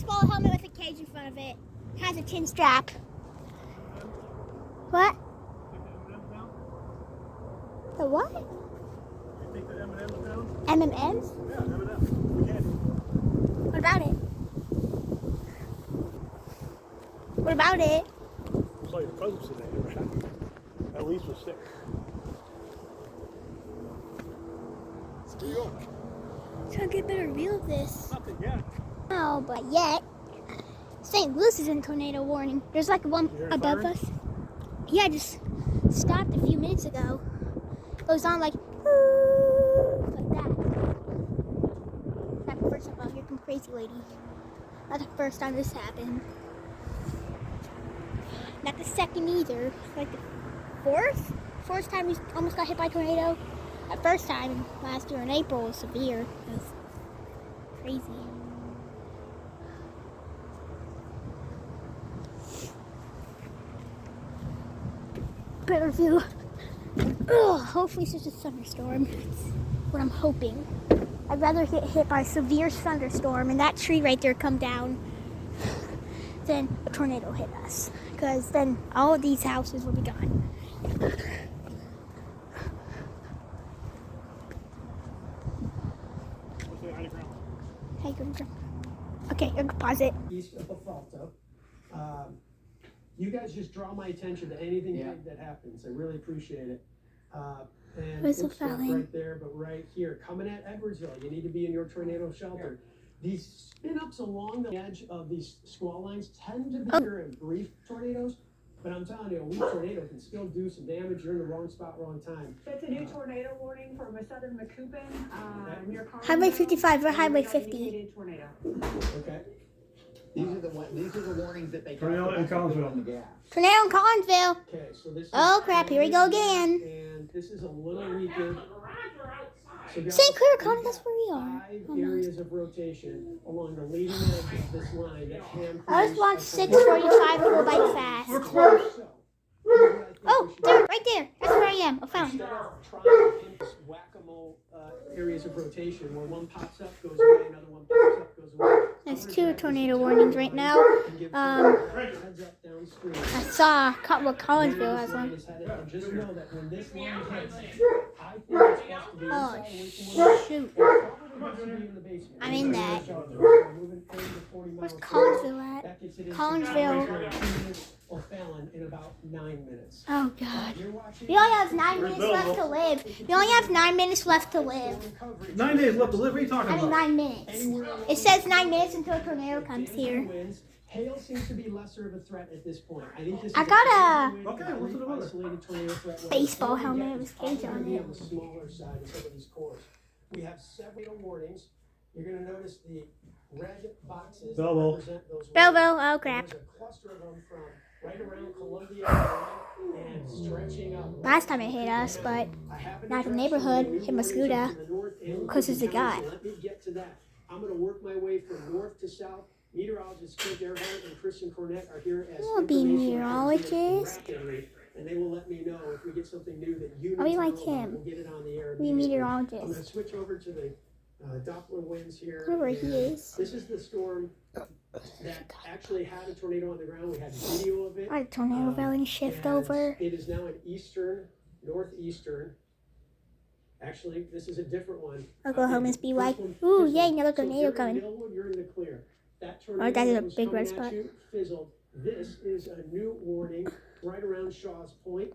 baseball helmet with a cage in front of it. Has a chin strap. What? The what? You think the M&M's down? M&M's? Yeah, M&M's. Candy. What about it? What about it? Saw your cousins today. They were happy. At least was sick. Here you go. Trying to get a better view of this. Nothing yet. No, but yet. St. Louis is in tornado warning. There's like one You hear it above firing? us. Yeah, just stopped a few minutes ago. It was on like that. Not the first time I'll hear from Crazy Lady. Not the first time this happened. Not the second either. Like the fourth? Fourth time we almost got hit by a tornado. That first time last year in April was severe. It was crazy. Better view. Ugh, hopefully it's just a thunderstorm. That's what I'm hoping. I'd rather get hit by a severe thunderstorm and that tree right there come down than a tornado hit us. Because then all of these houses will be gone. What's the high ground? Hey, good. Okay, you can pause it. East of Bethalto. You guys just draw my attention to anything big that happens. I really appreciate it. And Where's the oops, not fouling? right there, but right here, coming at Edwardsville. You need to be in your tornado shelter. These spin-ups along the edge of these squall lines tend to be bigger and brief tornadoes. But I'm telling you, a weak tornado can still do some damage. You're in the wrong spot, wrong time. It's a new tornado warning from southern Macoupin, near Highway Carlinville. 55 or Highway Tornado 50. indicated tornado. Okay. These are the warnings that they Tornado in Collinsville. on the gas. Tornado in Collinsville. Okay, so this is Oh crap, here we go again. And this is a little weaker. So guys, St. Clair we've County, got that's where we are. 5 Almost. areas of rotation along the leading edge of this line that can I just want produce 645 to go by fast. We're close. So, Oh, there, right there. That's where I am. I found it. instead of trying to hit this whack-a-mole areas of rotation where one pops up, goes away, another one pops up, goes away. There's 2 tornado warnings right now. Heads up downstream. I saw what Collinsville has one. And just know that when this line hits, I think it's supposed to be Oh, inside away from one shoot. Probably should be in the basement. I'm in that. Moving 30 to 40 Where's miles per Collinsville hour. at? That gets it into Collinsville. 2 minutes, or Fallon in about 9 minutes. Oh, God. You're watching. We only have 9 minutes left to live. We only have 9 minutes left to live. 9 days left to live. What are you talking I mean, about? 9 minutes. It says 9 minutes until a tornado comes here. Hail seems to be lesser of a threat at this point. I think this is I got a Okay, what's the weather? isolated tornado threat. where baseball it's only helmet with getting cage on probably it. on the smaller side of some of these cores. We have several warnings. You're going to notice the red boxes that Belleville. represent those Belleville, warnings. oh crap. There's a cluster of them from right around Columbia and stretching up. Last time it hit us, but not the neighborhood. Hit Mascoutah. Close as it got. Let me get to that. I'm going to work my way from north to south. Meteorologists Kent Earhart and Christian Cornett are here as I'll be information meteorologist. rapidly, and they will let me know if we get something new that you I'll need be to like know about. him. We'll get it on the air. Be a immediately. I'm going to meteorologist. switch over to the Doppler winds here. Whoever he and is. This is the storm that actually had a tornado on the ground. We had video of it. Alright, tornado valley shift And over. It is now an eastern, northeastern. Actually, this is a different one. Oklahoma's The BY. first one Ooh, fizzled. yay, another So if tornado you're in coming. Millwood, you're in the clear. That Oh, tornado that is a that was big red coming at spot. you fizzled. This is a new warning right around Shaw's Point.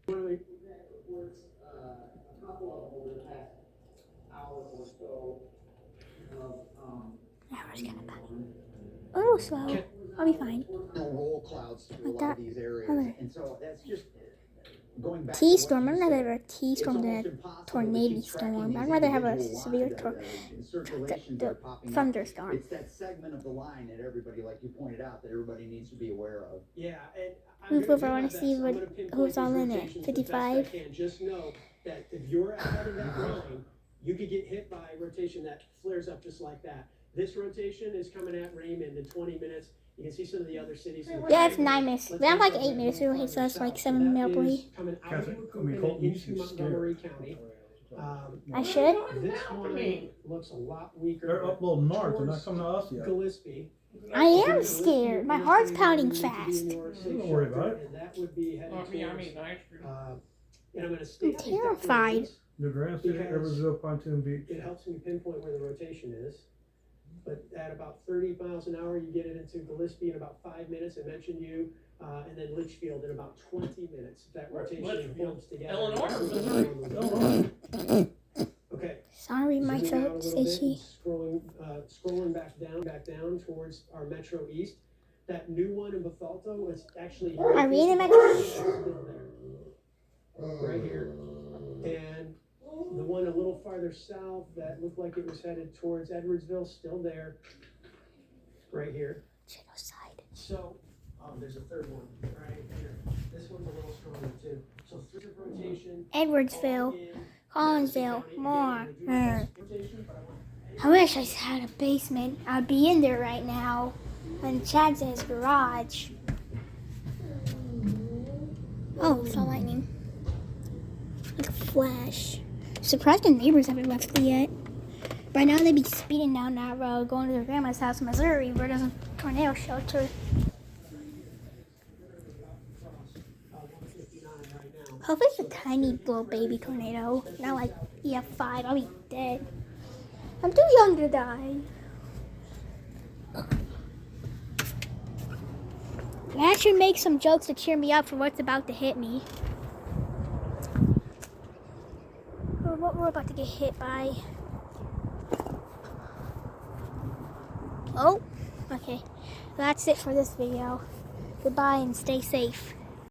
One of the Hours gonna buy. A little slow. I'll be fine. Roll clouds through a Like lot that. of these areas, Other. and so that's just going back. T-storm. To I'd what you rather a said. T-storm It's than almost a impossible to tornado keep storm. tracking I'd these rather have a individual severe lines and circulations that are popping up. thunderstorm. It's that segment of the line that everybody, like you pointed out, that everybody needs to be aware of. Yeah, and I'm Move gonna over, do I my wanna best. see I'm what- gonna pinpoint who's all these in it. rotations the best 55. I can. Just know that if you're ahead of that line, you could get hit by a rotation that flares up just like that. This rotation is coming at Raymond in 20 minutes. You can see some of the other cities. We have 9 minutes. We have like 8 minutes. It'll hit us like 7 minutes away. Coming out of Catherine, Macoupin Colton into used to be Montgomery County. I should. This one looks a lot weaker. They're up a little north. They're not coming to us yet. Gillespie. I am scared. My heart's pounding fast. Don't worry about it. And that would be headed towards, and I'm going to I'm state these terrified. declarations. New Grand City, Because- Edwardsville, Pontoon Beach. It helps me pinpoint where the rotation is. But at about 30 miles an hour, you get it into Gillespie in about 5 minutes. I mentioned you, and then Litchfield in about 20 minutes. If that rotation Litchfield. holds together. Illinois. Okay. Sorry, my Zooming out a throat's little bit itchy. and scrolling back down towards our Metro East. That new one in Bethalto is actually. Are we in the Metro? Still there. Right here. And the one a little farther south that looked like it was headed towards Edwardsville, still there. Right here. Genocide. So, there's a third one right here. This one's a little stronger too. So, three of rotation. Edwardsville, in Collinsville, County. more. Again, I'm gonna do rotation, but I want- I wish I had a basement. I'd be in there right now. And Chad's in his garage. Oh, saw lightning. Like a flash. Surprised the neighbors haven't left yet. By now they'd be speeding down that road, going to their grandma's house in Missouri, where there's a tornado shelter. 159 right now. Hopefully it's a tiny little baby tornado. Not like EF5. I'll be dead. I'm too young to die. I should make some jokes to cheer me up for what's about to hit me. Or what we're about to get hit by. Oh, okay. That's it for this video. Goodbye and stay safe.